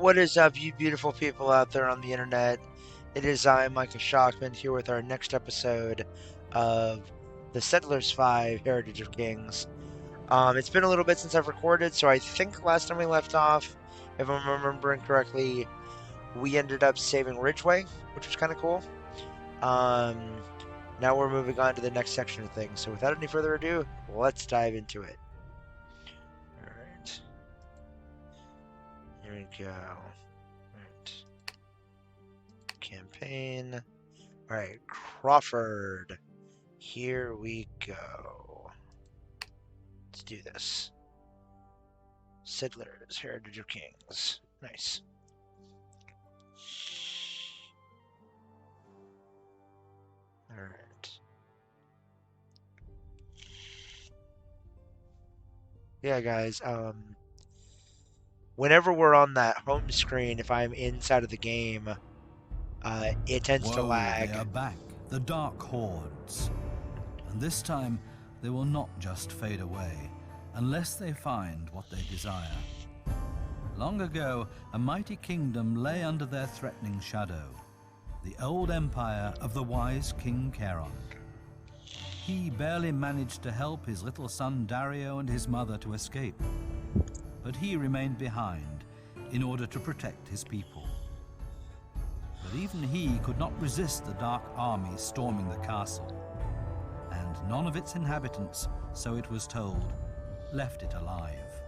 What is up, you beautiful people out there on the internet? It is I, Michael Shockman, here with our next episode of the Settlers 5 Heritage of Kings. It's been a little bit since I've recorded, so I think last time we left off, if I'm remembering correctly, we ended up saving Ridgeway, which was kind of cool. Now we're moving on to the next section of things, so without any further ado, let's dive into it. Alright. Here we go. Alright. Campaign. Alright, Crawford. Here we go. Let's do this. Settlers, Heritage of Kings. Nice. Alright. Yeah, guys, whenever we're on that home screen, if I'm inside of the game, it tends to lag. They are back, the Dark Hordes. And this time, they will not just fade away, unless they find what they desire. Long ago, a mighty kingdom lay under their threatening shadow, the old empire of the wise King Crawford. He barely managed to help his little son Dario and his mother to escape, but he remained behind in order to protect his people. But even he could not resist the dark army storming the castle, and none of its inhabitants, so it was told, left it alive.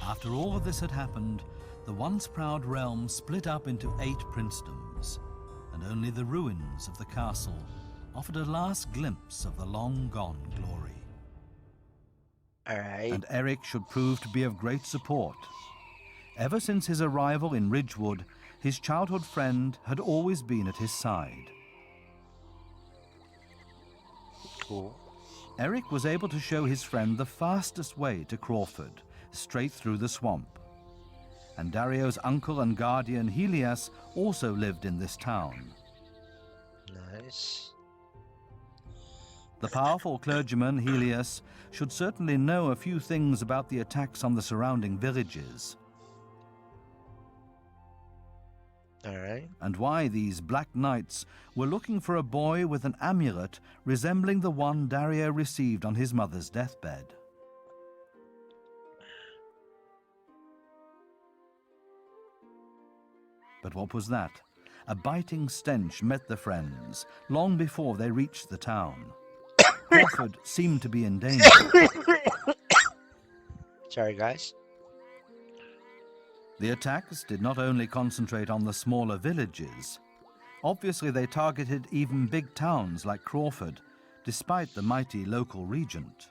After all of this had happened, the once proud realm split up into 8 princedoms, and only the ruins of the castle offered a last glimpse of the long-gone glory. Alright. And Eric should prove to be of great support. Ever since his arrival in Ridgewood, his childhood friend had always been at his side. Cool. Eric was able to show his friend the fastest way to Crawford, straight through the swamp. And Dario's uncle and guardian Helias also lived in this town. Nice. The powerful clergyman Helias should certainly know a few things about the attacks on the surrounding villages. Alright. And why these Black Knights were looking for a boy with an amulet resembling the one Dario received on his mother's deathbed. But what was that? A biting stench met the friends long before they reached the town. Crawford seemed to be in danger. Sorry, guys. The attacks did not only concentrate on the smaller villages. Obviously, they targeted even big towns like Crawford, despite the mighty local regent.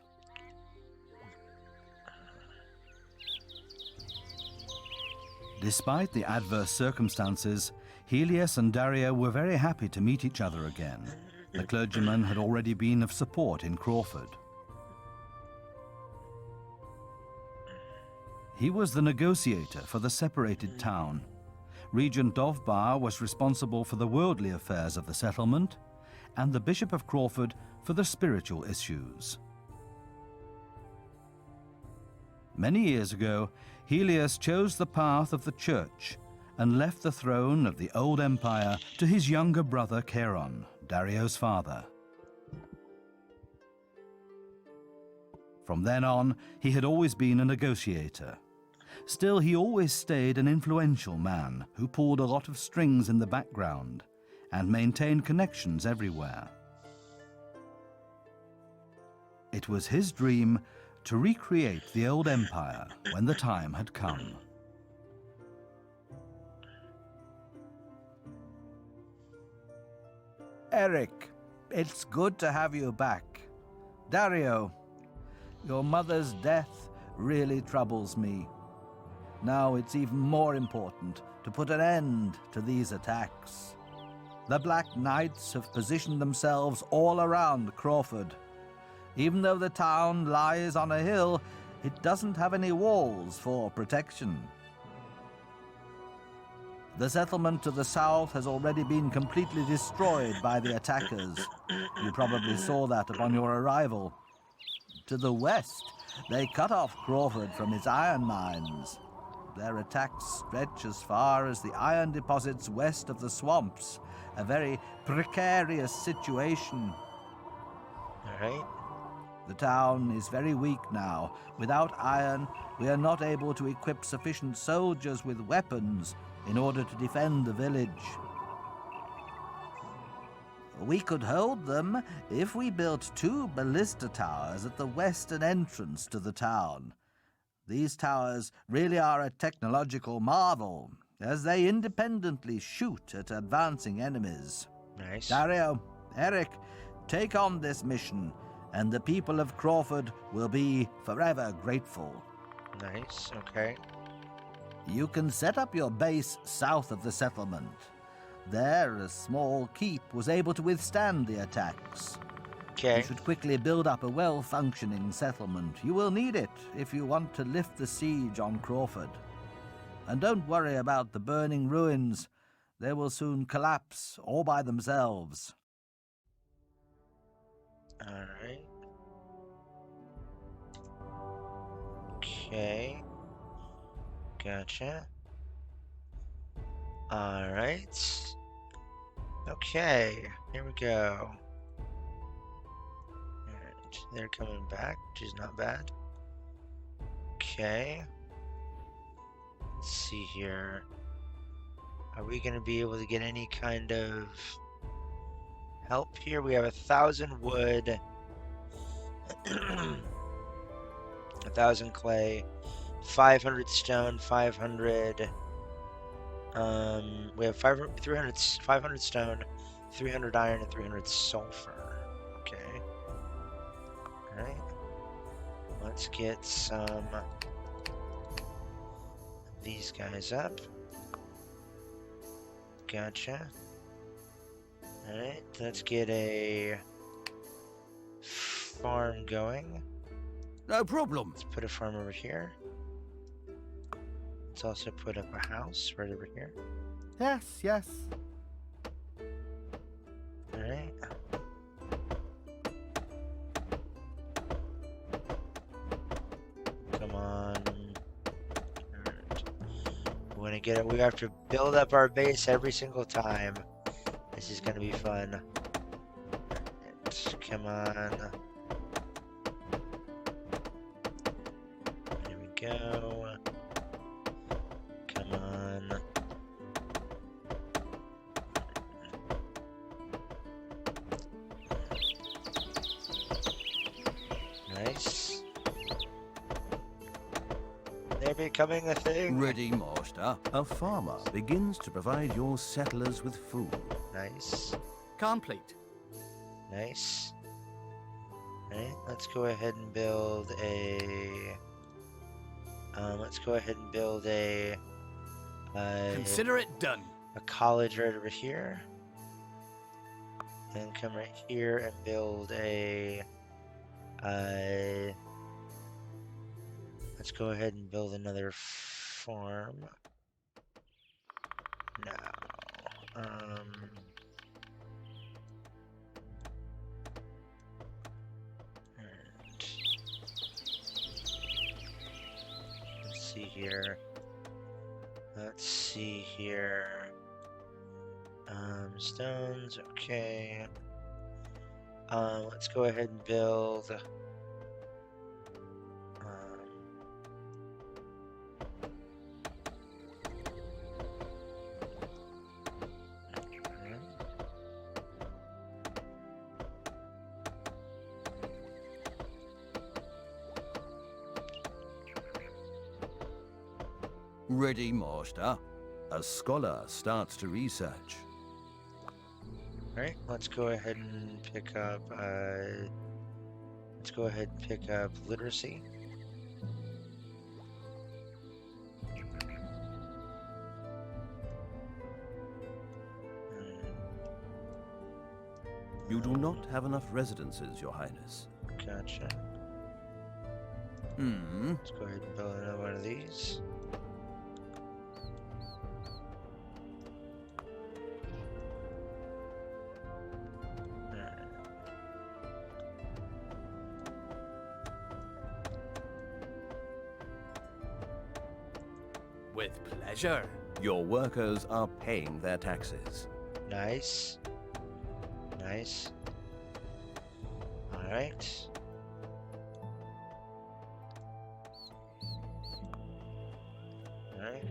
Despite the adverse circumstances, Helias and Dario were very happy to meet each other again. The clergyman had already been of support in Crawford. He was the negotiator for the separated town. Regent Dovbar was responsible for the worldly affairs of the settlement, and the Bishop of Crawford for the spiritual issues. Many years ago, Helias chose the path of the church and left the throne of the old empire to his younger brother Charon, Dario's father. From then on, he had always been a negotiator. Still, he always stayed an influential man who pulled a lot of strings in the background and maintained connections everywhere. It was his dream to recreate the old empire when the time had come. Eric, it's good to have you back. Dario, your mother's death really troubles me. Now it's even more important to put an end to these attacks. The Black Knights have positioned themselves all around Crawford. Even though the town lies on a hill, it doesn't have any walls for protection. The settlement to the south has already been completely destroyed by the attackers. You probably saw that upon your arrival. To the west, they cut off Crawford from its iron mines. Their attacks stretch as far as the iron deposits west of the swamps. A very precarious situation. All right. The town is very weak now. Without iron, we are not able to equip sufficient soldiers with weapons in order to defend the village. We could hold them if we built 2 ballista towers at the western entrance to the town. These towers really are a technological marvel, as they independently shoot at advancing enemies. Nice. Dario, Eric, take on this mission, and the people of Crawford will be forever grateful. Nice, okay. You can set up your base south of the settlement. There, a small keep was able to withstand the attacks. Okay. You should quickly build up a well-functioning settlement. You will need it if you want to lift the siege on Crawford. And don't worry about the burning ruins. They will soon collapse all by themselves. All right. Okay. Gotcha. All right. Okay, here we go. Alright, they're coming back, which is not bad. Okay. Let's see here. Are we going to be able to get any kind of help here? We have 1,000 wood, 1,000 clay, 500 stone, 500. We have 500 stone, 300 iron, and 300 sulfur. Okay. Alright. Let's get some of these guys up. Gotcha. Alright, let's get a farm going. No problem. Let's put a farm over here. Let's also put up a house right over here. Yes, yes. Alright. Come on. Alright. We want to get it. We have to build up our base every single time. This is going to be fun. Alright, come on. There we go. Come on. Nice. They're becoming a thing. Ready, master. A farmer begins to provide your settlers with food. Nice. Complete. Nice. Alright, let's go ahead and build a... let's go ahead and build a Consider it done. college right over here. And come right here and build a... let's go ahead and build another farm. No. Alright. Let's see here. Let's see here. Stones, okay. Let's go ahead and build. Ready, master. A scholar starts to research. Alright, let's go ahead and pick up, let's go ahead and pick up literacy. You do not have enough residences, Your Highness. Gotcha. Hmm. Let's go ahead and build another one of these. With pleasure. Your workers are paying their taxes. Nice. Nice. Alright. Alright.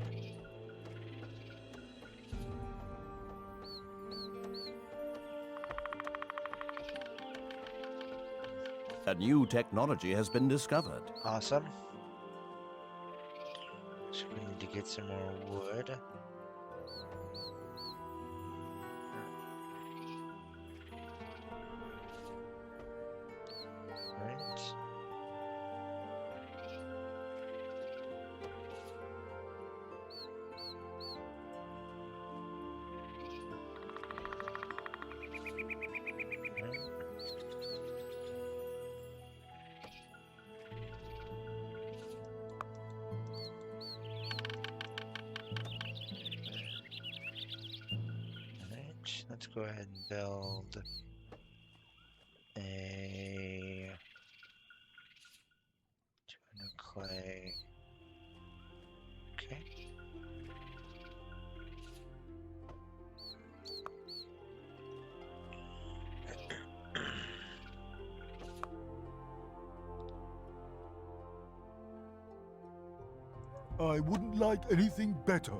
A new technology has been discovered. Awesome. So we need to get some more wood. Right. Let's go ahead and build a 200 clay. Okay. I wouldn't like anything better.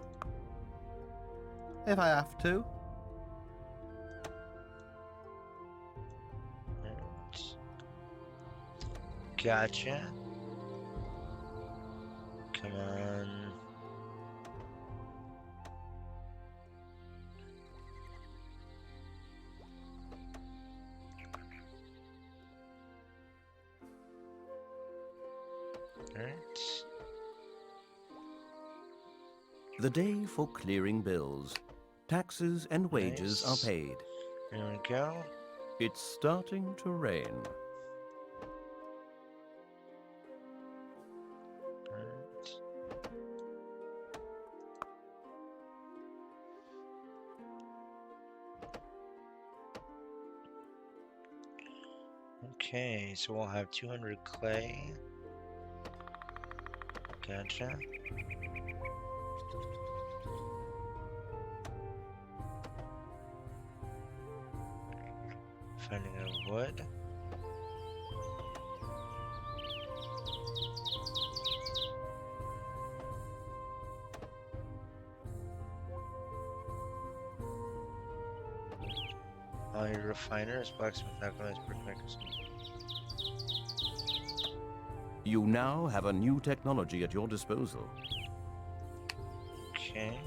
If I have to. Gotcha. Come on. Alright. The day for clearing bills. Taxes and wages Nice. are paid. There we go. It's starting to rain. Alright. Okay, so we'll have 200 clay. Gotcha. Finding a wood. All your refiners, blacksmith, alchemist, brickmakers. You now have a new technology at your disposal. Okay.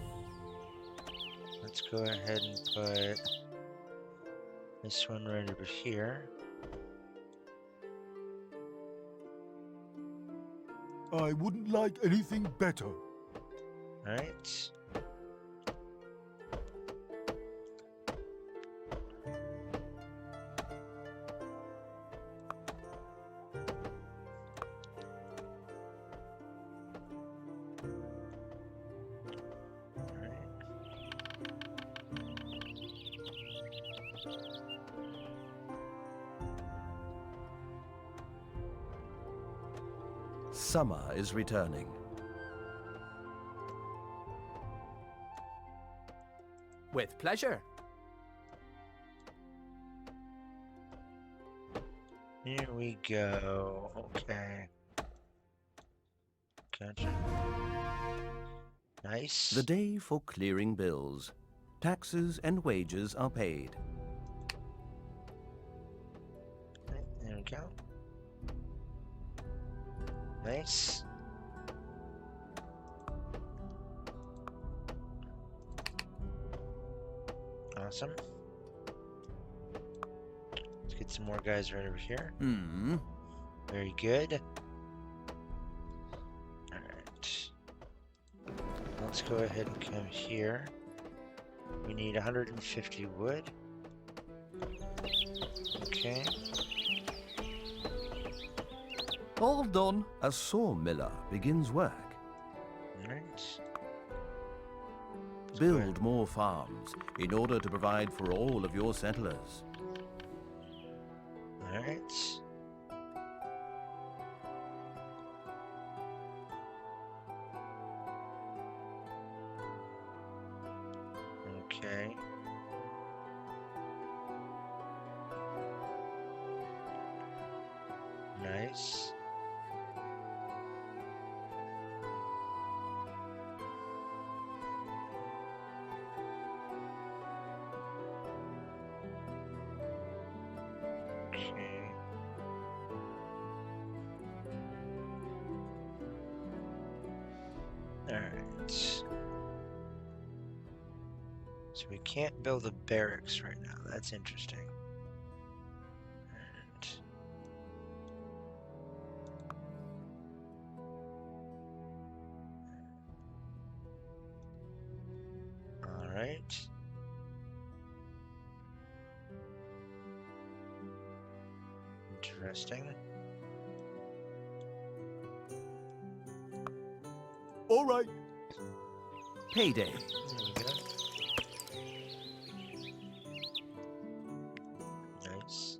Let's go ahead and put this one right over here. I wouldn't like anything better. Alright. Summer is returning. With pleasure. Here we go. Okay. Gotcha. Nice. The day for clearing bills. Taxes and wages are paid. Okay, there we go. Nice. Awesome. Let's get some more guys right over here. Hmm. Very good. Alright. Let's go ahead and come here. We need 150 wood. Okay. All done. A sawmiller begins work. Alright. Build more farms in order to provide for all of your settlers. Alright. Nice. Okay. Alright. So we can't build a barracks right now. That's interesting. Alright. Interesting. All right. Payday. There we go. Nice.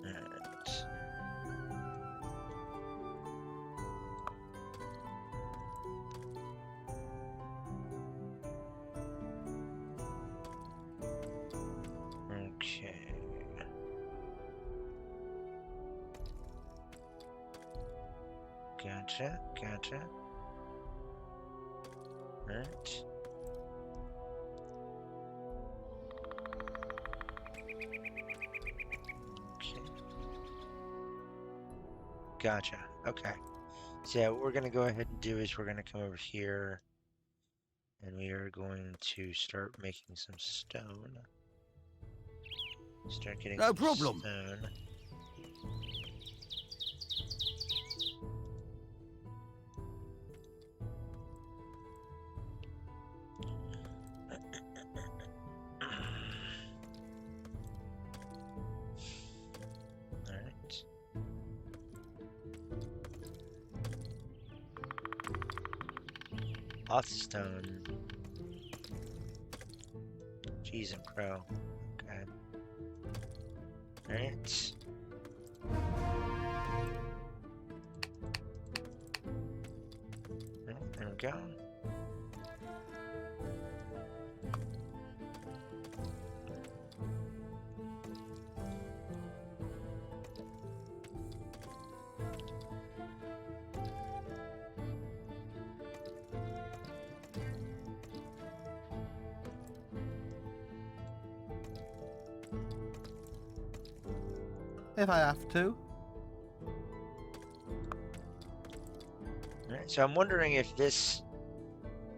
Alright. Okay. Gotcha, gotcha. Alright. Okay. Gotcha. Okay. So yeah, what we're gonna go ahead and do is we're gonna come over here and we are going to start making some stone. Start getting No some problem. stone. Alright. Lots of stone. Cheese and crow. Okay. Alright. Alright, there we go. If I have to. Alright, so I'm wondering if this...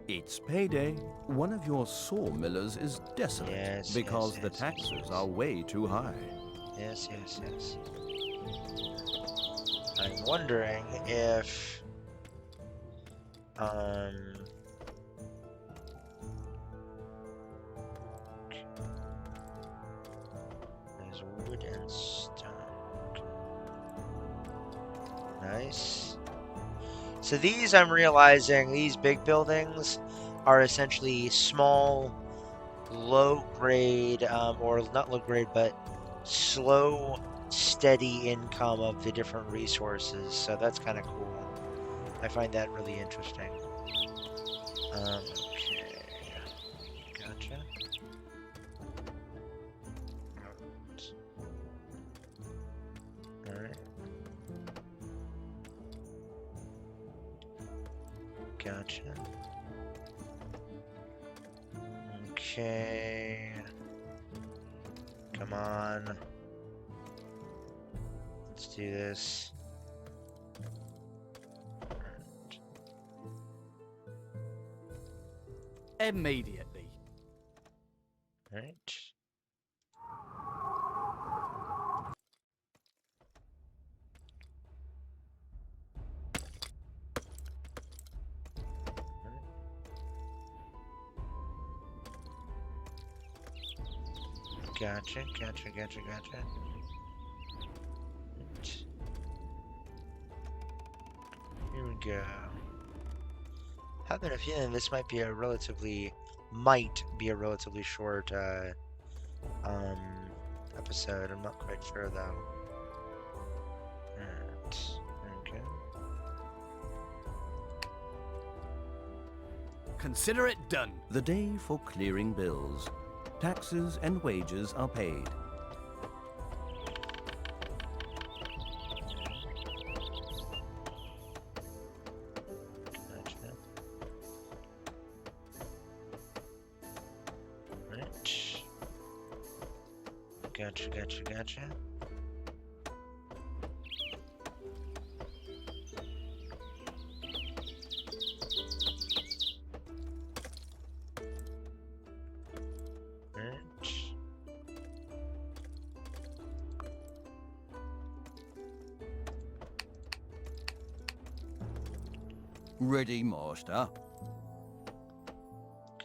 It's payday. One of your sawmillers is desolate Yes, because yes, the yes, taxes yes. are way too high. Yes, yes, yes. I'm wondering if... There's wood and stone. Nice. So these, I'm realizing, these big buildings are essentially small, low-grade, or not low-grade, but slow, steady income of the different resources. So that's kind of cool. I find that really interesting. Okay. Gotcha. Alright. Gotcha. Okay. Come on. Let's do this. Immediately. Alright. Gotcha, gotcha, gotcha, gotcha. Here we go. Have a feeling this might be a relatively short episode. I'm not quite sure though. Alright, there we go. Consider it done. The day for clearing bills. Taxes and wages are paid. Gotcha. Alright. Ready, master.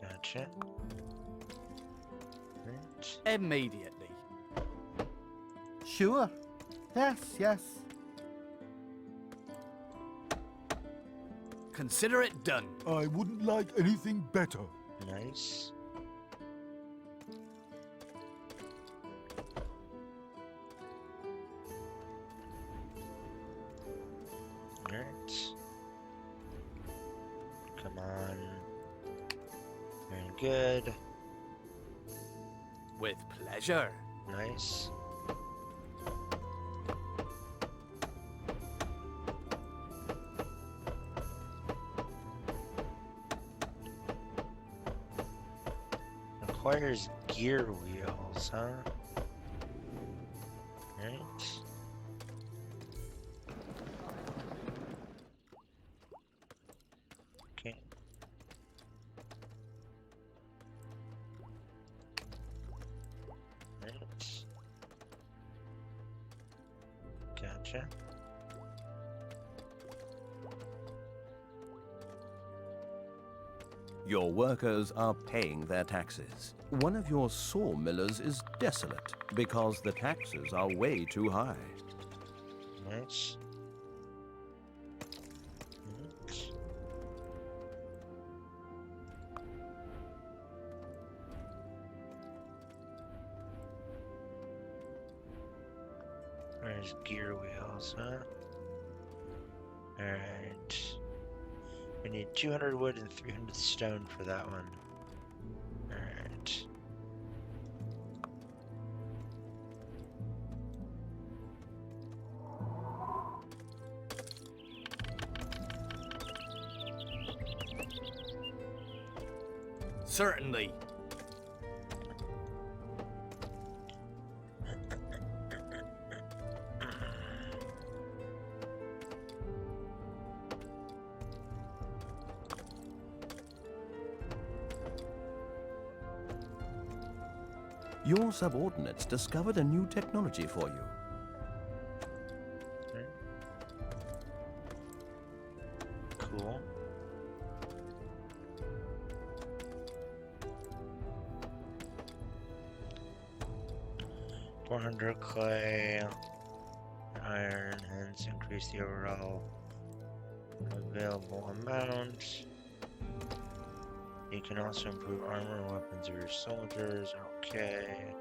Gotcha. Alright. Immediately. Sure. Yes. Consider it done. I wouldn't like anything better. Nice. Alright. Come on. Very good. With pleasure. Nice. Requires gear wheels, huh? Right. Okay. Right. Gotcha. Your workers are paying their taxes. One of your sawmillers is desolate because the taxes are way too high. Nice. Right. There's gear wheels, huh? Alright. We need 200 wood and 300 stone for that one. Alright. Certainly. Your subordinates discovered a new technology for you. Okay. Cool. $400 clay, iron, hence increase the overall available amount. You can also improve armor and weapons of your soldiers. Okay.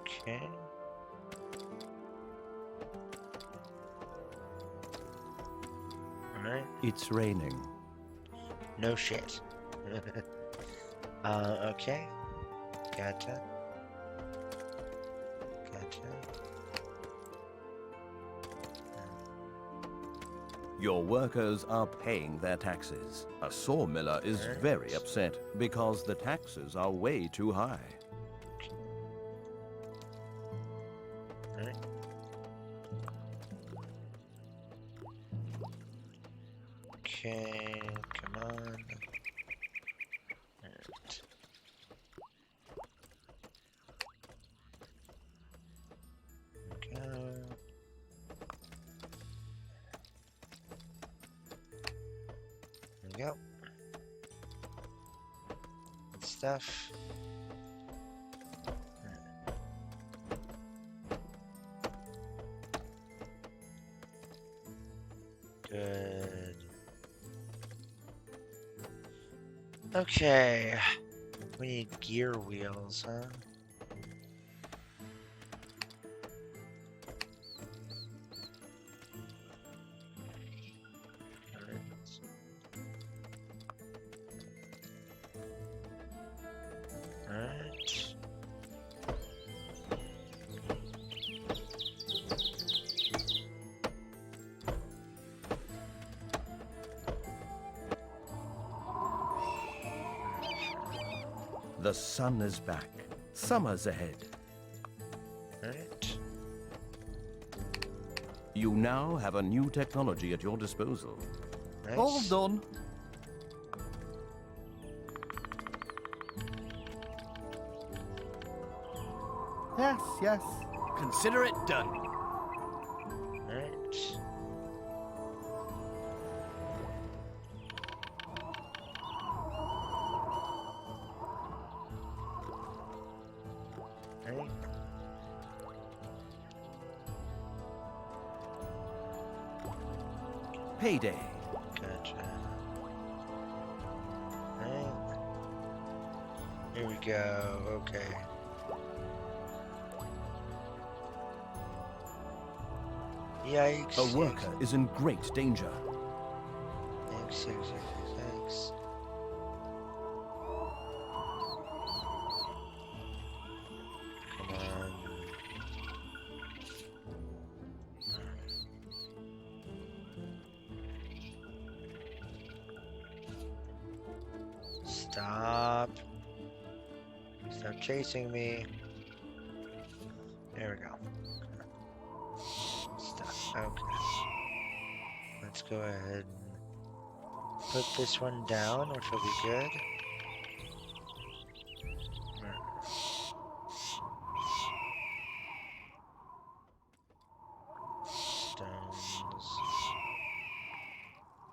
Okay. Alright. It's raining. No shit. Okay. Gotcha. Your workers are paying their taxes. A sawmiller is Alright. very upset because the taxes are way too high. Alright. Okay, come on. Alright. Go. There we go. Good stuff. Good. Okay. We need gear wheels, huh? Alright. The sun is back. Summer's ahead. Alright. You now have a new technology at your disposal. Nice. All done. Yes, yes. Consider it done. Alright. Alright. Payday. Gotcha. Alright. Here we go. Okay. Yikes. A worker is in great danger. Yikes, yikes, yikes, yikes. Come on. Stop. Stop chasing me. There we go. Stop. Okay. Let's go ahead and put this one down, which will be good. Stones.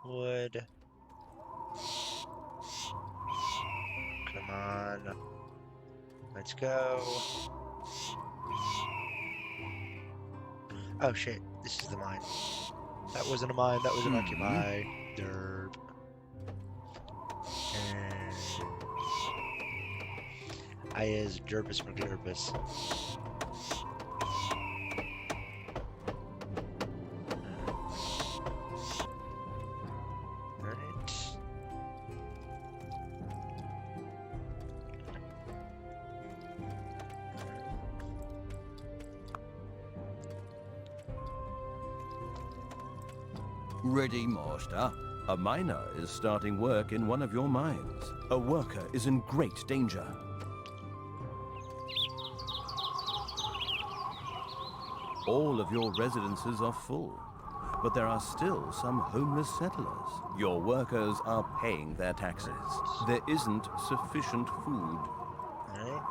Wood. Come on. Let's go. Oh shit, this is the mine. That wasn't a mine, that was an occupy. Derp. And I is Derpus McDerpus. Alright. Ready, master. A miner is starting work in one of your mines. A worker is in great danger. All of your residences are full, but there are still some homeless settlers. Your workers are paying their taxes. There isn't sufficient food. Alright.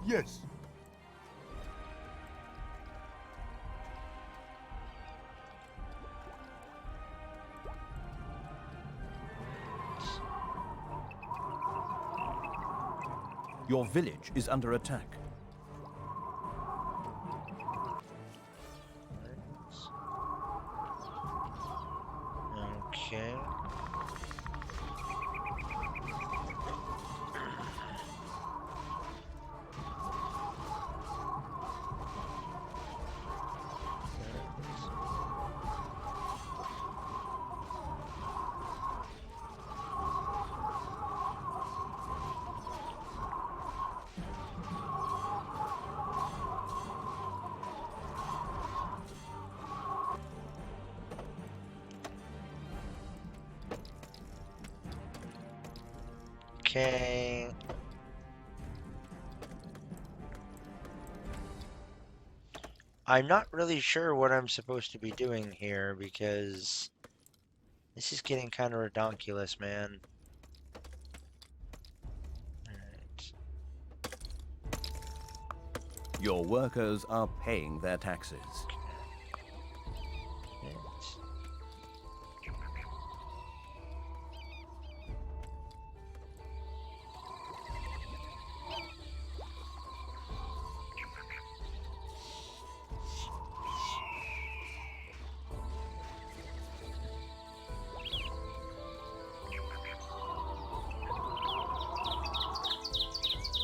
Yes. Your village is under attack. Okay. Okay. I'm not really sure what I'm supposed to be doing here because this is getting kind of redonkulous, man. Alright. Your workers are paying their taxes. Yes.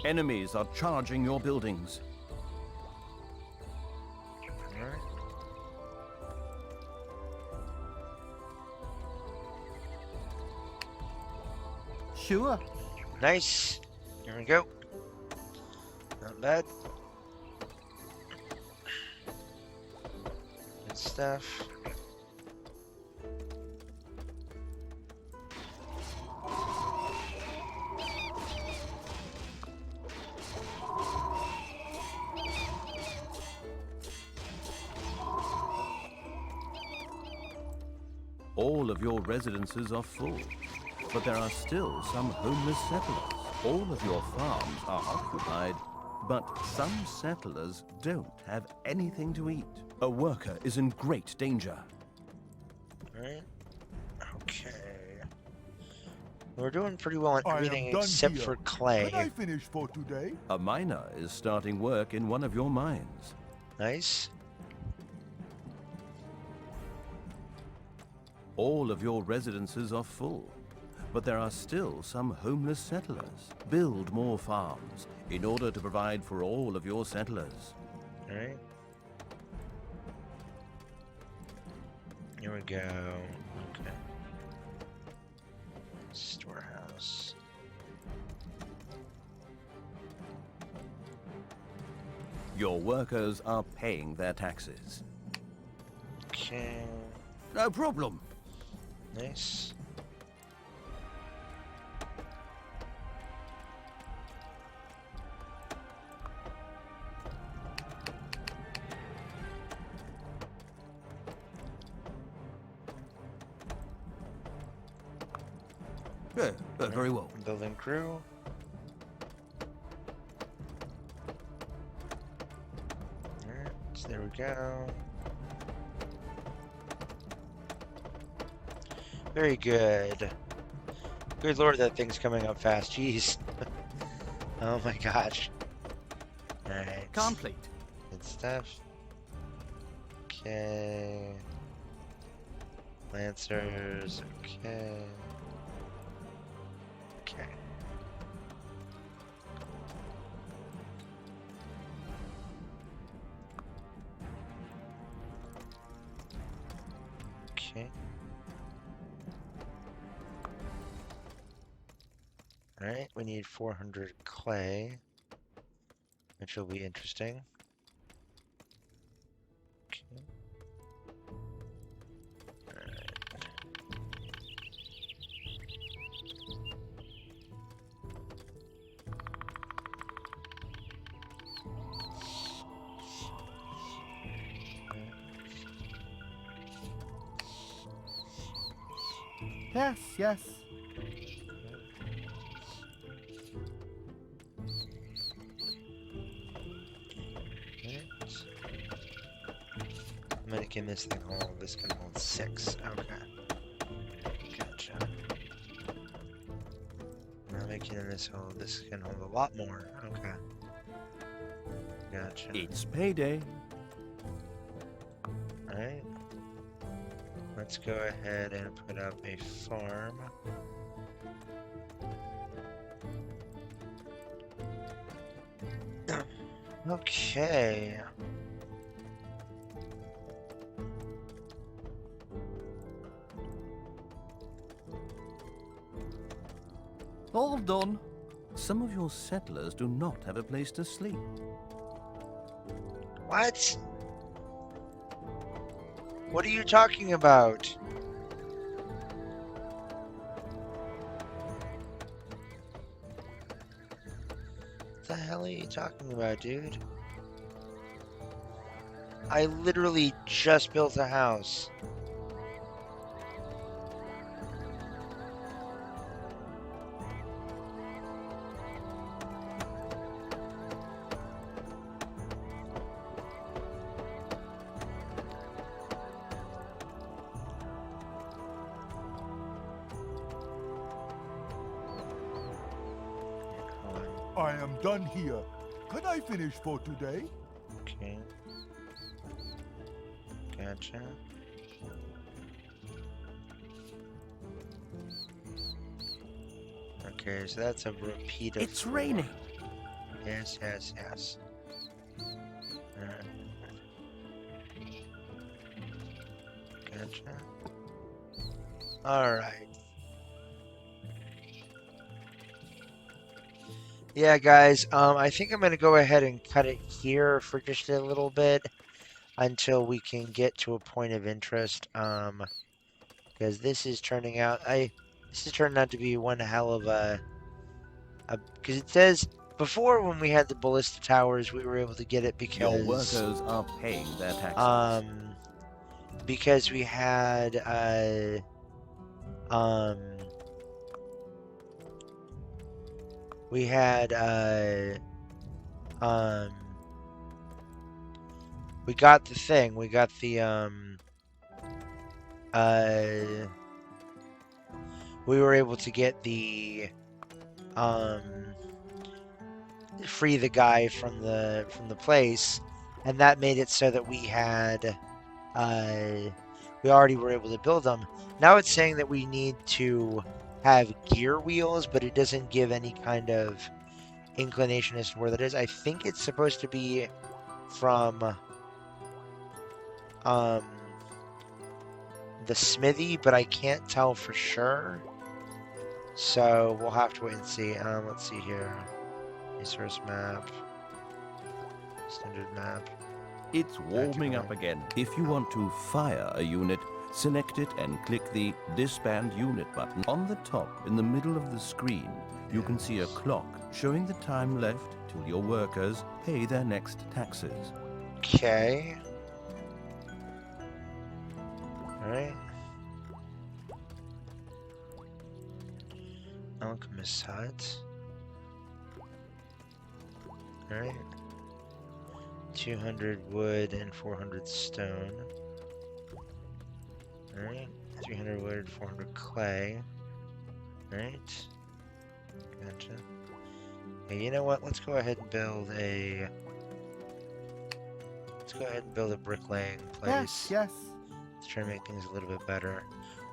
Enemies are charging your buildings. Alright. Sure. Nice. Here we go. Not bad. Good stuff. All of your residences are full, but there are still some homeless settlers. All of your farms are occupied, but some settlers don't have anything to eat. A worker is in great danger. Alright. Okay. We're doing pretty well on I am everything done except here. for clay. Can I finish for today? A miner is starting work in one of your mines. Nice. All of your residences are full, but there are still some homeless settlers. Build more farms in order to provide for all of your settlers. Alright. Here we go. Okay. Storehouse. Your workers are paying their taxes. Okay. No problem. Nice. Yeah, very well. Building crew. Alright, so there we go. Very good. Good lord, that thing's coming up fast. Jeez. Oh my gosh. Alright. Complete. Good stuff. Okay. Lancers. Okay. Okay. Okay. Alright, we need 400 clay, which will be interesting. Okay. Yes, yes. Alright. I'm making this thing hold. This can hold 6. Okay. Gotcha. I'm making this hold. This can hold a lot more. Okay. Gotcha. It's payday. Alright. Let's go ahead and put up a farm. Okay. All done. Some of your settlers do not have a place to sleep. What? What are you talking about? What the hell are you talking about, dude? I literally just built a house. I am done here. Can I finish for today? Okay. Gotcha. Okay, so that's a repeat of It's raining. Yes, yes, yes. Gotcha. Alright. Yeah, guys, I think I'm gonna go ahead and cut it here for just a little bit until we can get to a point of interest. Because this is turning out, this is turning out to be one hell of because it says before when we had the ballista towers, we were able to get it Your because, workers are paying their taxes. because we had, we had, we got the thing, we got the, we were able to get the, free the guy from the place, and that made it so that we had, we already were able to build them. Now it's saying that we need to have gear wheels, but it doesn't give any kind of inclination as to where that is. I think it's supposed to be from the smithy, but I can't tell for sure. So we'll have to wait and see. Let's see here. Resource map. Standard map. It's warming up again. If you want to fire a unit, select it and click the Disband Unit button. On the top, in the middle of the screen, you can see a clock showing the time left till your workers pay their next taxes. Okay. Alright. Alchemist hut. Alright. 200 wood and 400 stone. Alright. 300 wood, 400 clay. Alright. Gotcha. Okay, you know what? Let's go ahead and build a... Let's go ahead and build a bricklaying place. Yes, yes. Let's try to make things a little bit better.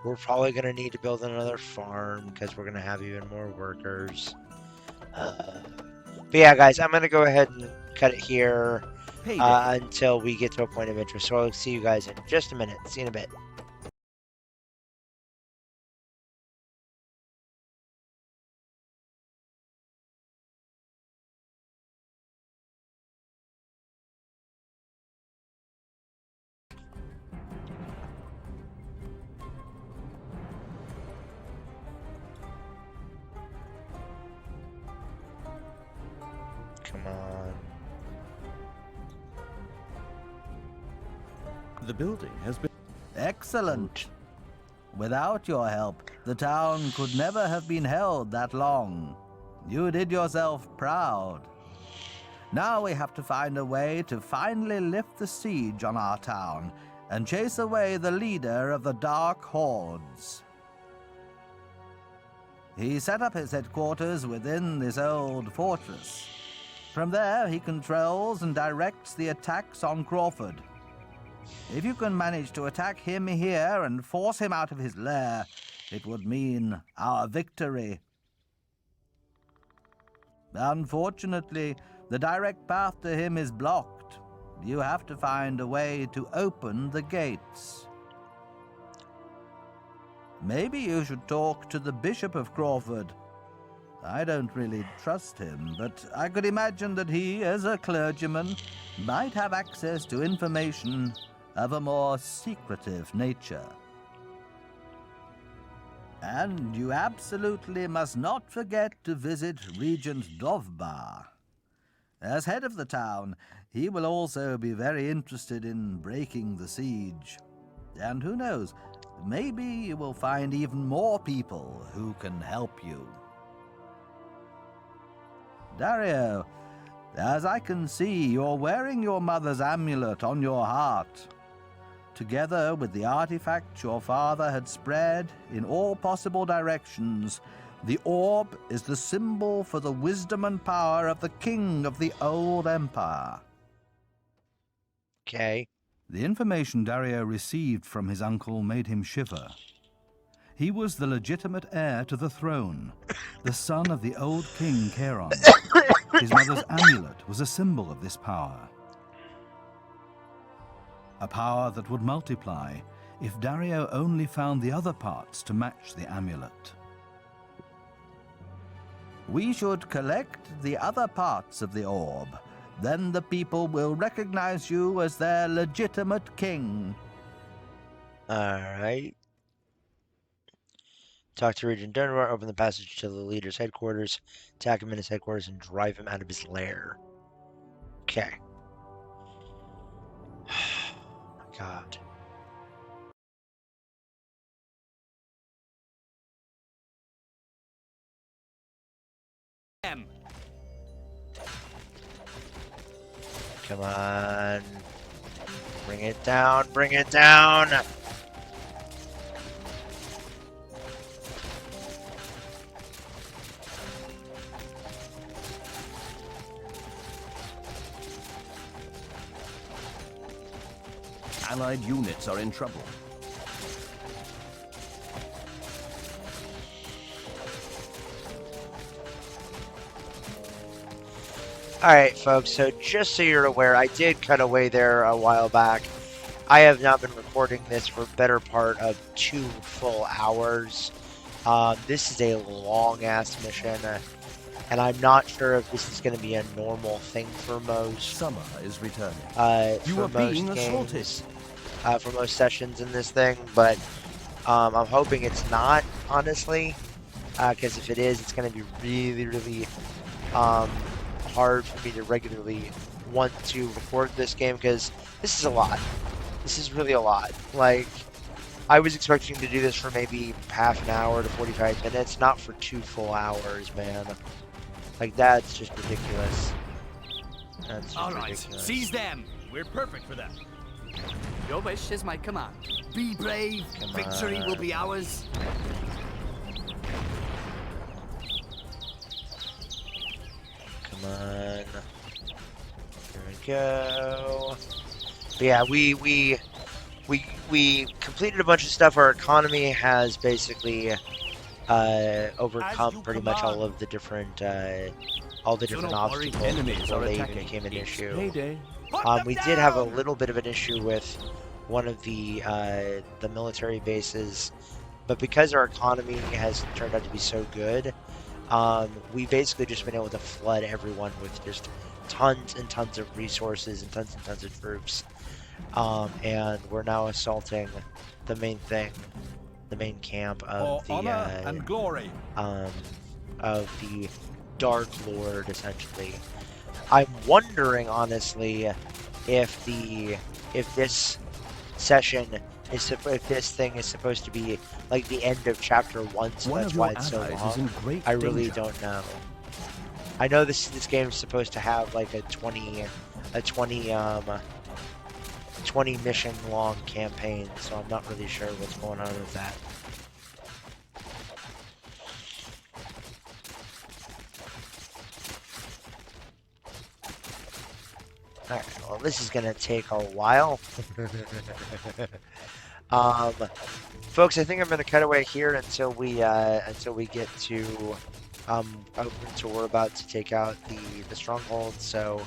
We're probably going to need to build another farm because we're going to have even more workers. But yeah, guys, I'm going to go ahead and cut it here until we get to a point of interest. So I'll see you guys in just a minute. See you in a bit. Come on. The building has been... Excellent. Without your help, the town could never have been held that long. You did yourself proud. Now we have to find a way to finally lift the siege on our town and chase away the leader of the Dark Hordes. He set up his headquarters within this old fortress. From there, he controls and directs the attacks on Crawford. If you can manage to attack him here and force him out of his lair, it would mean our victory. Unfortunately, the direct path to him is blocked. You have to find a way to open the gates. Maybe you should talk to the Bishop of Crawford. I don't really trust him, but I could imagine that he, as a clergyman, might have access to information of a more secretive nature. And you absolutely must not forget to visit Regent Dovbar. As head of the town, he will also be very interested in breaking the siege. And who knows, maybe you will find even more people who can help you. Dario, as I can see, you're wearing your mother's amulet on your heart. Together with the artifact your father had spread in all possible directions, the orb is the symbol for the wisdom and power of the king of the old empire. Okay. The information Dario received from his uncle made him shiver. He was the legitimate heir to the throne, the son of the old king Charon. His mother's amulet was a symbol of this power. A power that would multiply if Dario only found the other parts to match the amulet. We should collect the other parts of the orb. Then the people will recognize you as their legitimate king. Alright. Talk to Regent Dunbar, open the passage to the leader's headquarters, attack him in his headquarters, and drive him out of his lair. Okay. My God. Come on. Bring it down, bring it down! Allied units are in trouble. Alright, folks, so just so you're aware, I did cut away there a while back. I have now been recording this for better part of 2 full hours. This is a long-ass mission, and I'm not sure if this is going to be a normal thing for most. Summer is returning. For You are most being assaulted. games, for most sessions in this thing, but I'm hoping it's not, honestly, because if it is, it's going to be really, really hard for me to regularly want to record this game, because this is a lot. This is really a lot. Like, I was expecting to do this for maybe half an hour to 45 minutes, not for 2 full hours, man. Like, that's just ridiculous. That's just All right, ridiculous. seize them. We're perfect for that. Your wish is my command. Be brave. Come Victory on. will be ours. Come on. Here we go. But yeah, we completed a bunch of stuff. Our economy has basically overcome pretty much all of the different don't worry, obstacles enemies before are they even attacking. became an It's issue. payday. We did have a little bit of an issue with one of the military bases, but because our economy has turned out to be so good, we basically just been able to flood everyone with just tons and tons of resources and tons of troops. And we're now assaulting the main thing, the main camp of the honor and glory. of the Dark Lord, essentially. I'm wondering, honestly, if this session is if this thing is supposed to be like the end of chapter 1, so One that's of why your it's so allies is in long. great I really danger. don't know. I know this game is supposed to have like a 20 mission long campaign, so I'm not really sure what's going on with that. Alright, well this is gonna take a while. Folks, I think I'm gonna cut away here until we get to until we're about to take out the stronghold. So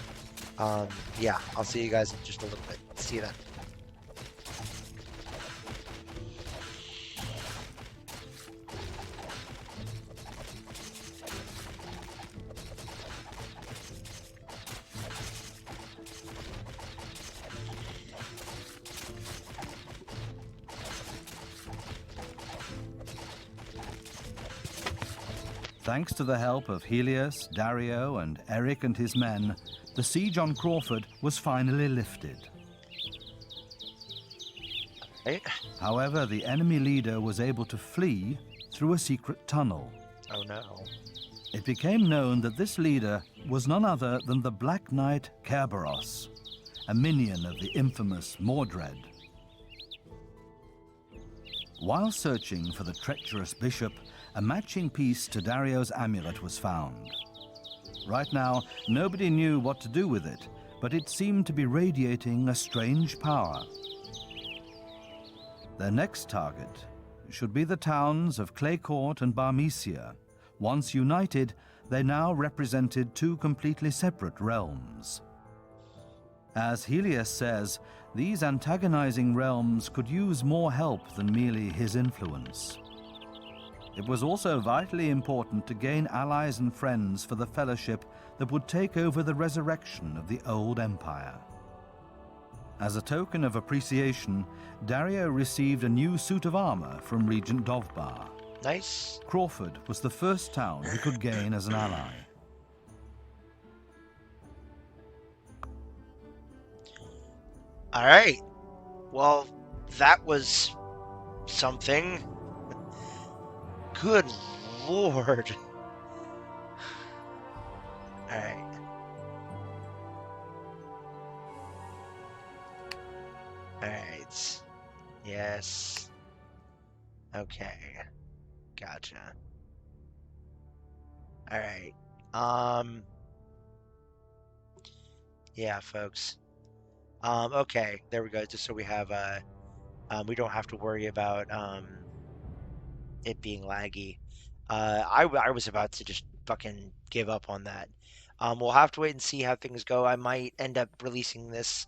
yeah, I'll see you guys in just a little bit. See you then. Thanks to the help of Helios, Dario, and Eric and his men, the siege on Crawford was finally lifted. Right? However, the enemy leader was able to flee through a secret tunnel. Oh no. It became known that this leader was none other than the Black Knight Kerberos, a minion of the infamous Mordred. While searching for the treacherous bishop, a matching piece to Dario's amulet was found. Right now, nobody knew what to do with it, but it seemed to be radiating a strange power. Their next target should be the towns of Claycourt and Barmecia. Once united, they now represented two completely separate realms. As Helios says, these antagonizing realms could use more help than merely his influence. It was also vitally important to gain allies and friends for the Fellowship that would take over the resurrection of the old empire. As a token of appreciation, Dario received a new suit of armor from Regent Dovbar. Nice. Crawford was the first town he could gain as an ally. All right. Well, that was something. Good lord. All right. All right. Yes. Okay. Gotcha. All right. Yeah, folks. Okay, there we go. Just so we have we don't have to worry about it being laggy. I was about to just fucking give up on that. We'll have to wait and see how things go. I might end up releasing this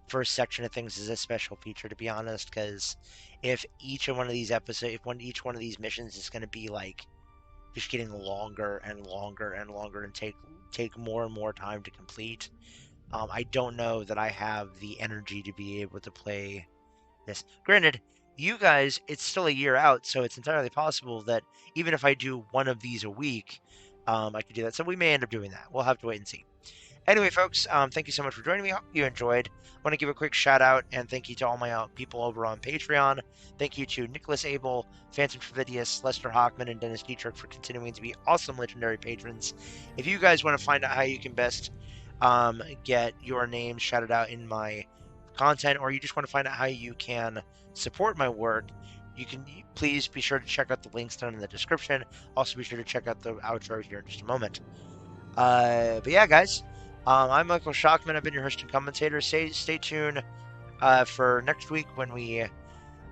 first section of things as a special feature, to be honest, because if each one of these episodes, each one of these missions is going to be like just getting longer and longer and longer and take more and more time to complete. I don't know that I have the energy to be able to play this. Granted, you guys, it's still a year out, so it's entirely possible that even if I do one of these a week, I could do that. So we may end up doing that. We'll have to wait and see. Anyway, folks, thank you so much for joining me. Hope you enjoyed. I want to give a quick shout out and thank you to all my people over on Patreon. Thank you to Nicholas Abel, Phantom Trevidius, Lester Hockman, and Dennis Dietrich for continuing to be awesome legendary patrons. If you guys want to find out how you can best get your name shouted out in my content, or you just want to find out how you can support my work, you can please be sure to check out the links down in the description. Also, be sure to check out the outro here in just a moment. But yeah, guys, I'm Michael Shockman. I've been your host and commentator. Stay tuned for next week when we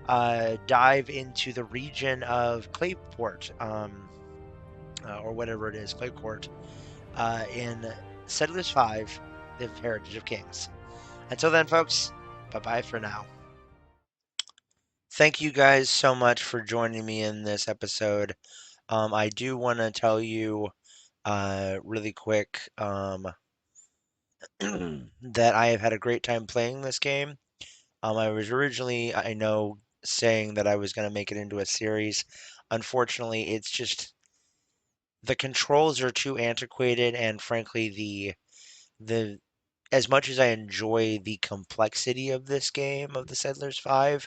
dive into the region of Clayport, or whatever it is, Clayport, in Settlers 5, The Heritage of Kings. Until then, folks, bye-bye for now. Thank you guys so much for joining me in this episode. I do want to tell you really quick that I have had a great time playing this game. I was originally, I know, saying that I was going to make it into a series. Unfortunately, it's just the controls are too antiquated, and frankly, the as much as I enjoy the complexity of this game of the Settlers 5,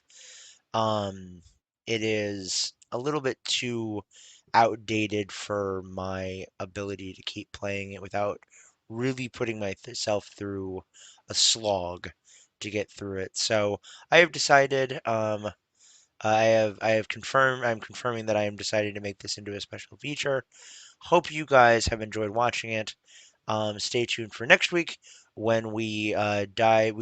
um, it is a little bit too outdated for my ability to keep playing it without really putting myself through a slog to get through it. So I have decided, I'm confirming that I am deciding to make this into a special feature. Hope you guys have enjoyed watching it. Stay tuned for next week when we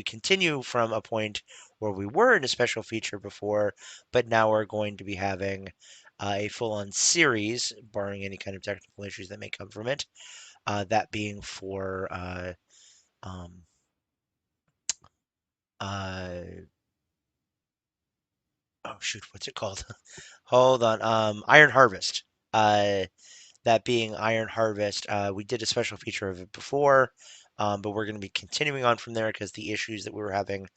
continue from a point where we were in a special feature before, but now we're going to be having a full-on series, barring any kind of technical issues that may come from it. That being for um, uh, oh shoot, what's it called? Hold on, Iron Harvest. That being Iron Harvest. We did a special feature of it before, but we're going to be continuing on from there because the issues that we were having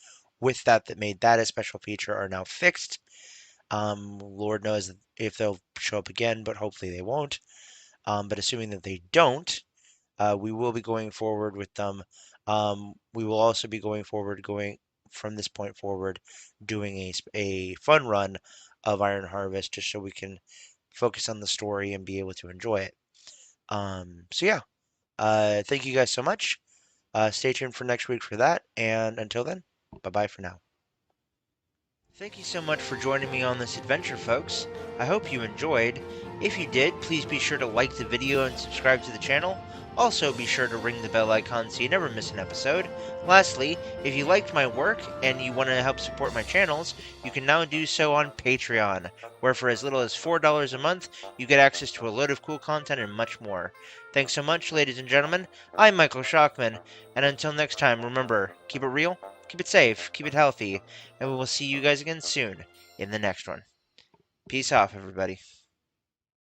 with that made that a special feature are now fixed. Lord knows if they'll show up again, but hopefully they won't. But assuming that they don't, we will be going forward with them. We will also be going from this point forward, doing a fun run of Iron Harvest just so we can focus on the story and be able to enjoy it. So yeah, thank you guys so much. Stay tuned for next week for that. And until then, bye bye for now. Thank you so much for joining me on this adventure, folks. I hope you enjoyed. If you did, please be sure to like the video and subscribe to the channel. Also, be sure to ring the bell icon so you never miss an episode. Lastly, if you liked my work and you want to help support my channels, you can now do so on Patreon, where for as little as $4 a month, you get access to a load of cool content and much more. Thanks so much, ladies and gentlemen. I'm Michael Shockman, and until next time, remember, keep it real, keep it safe, keep it healthy, and we will see you guys again soon in the next one. Peace off, everybody.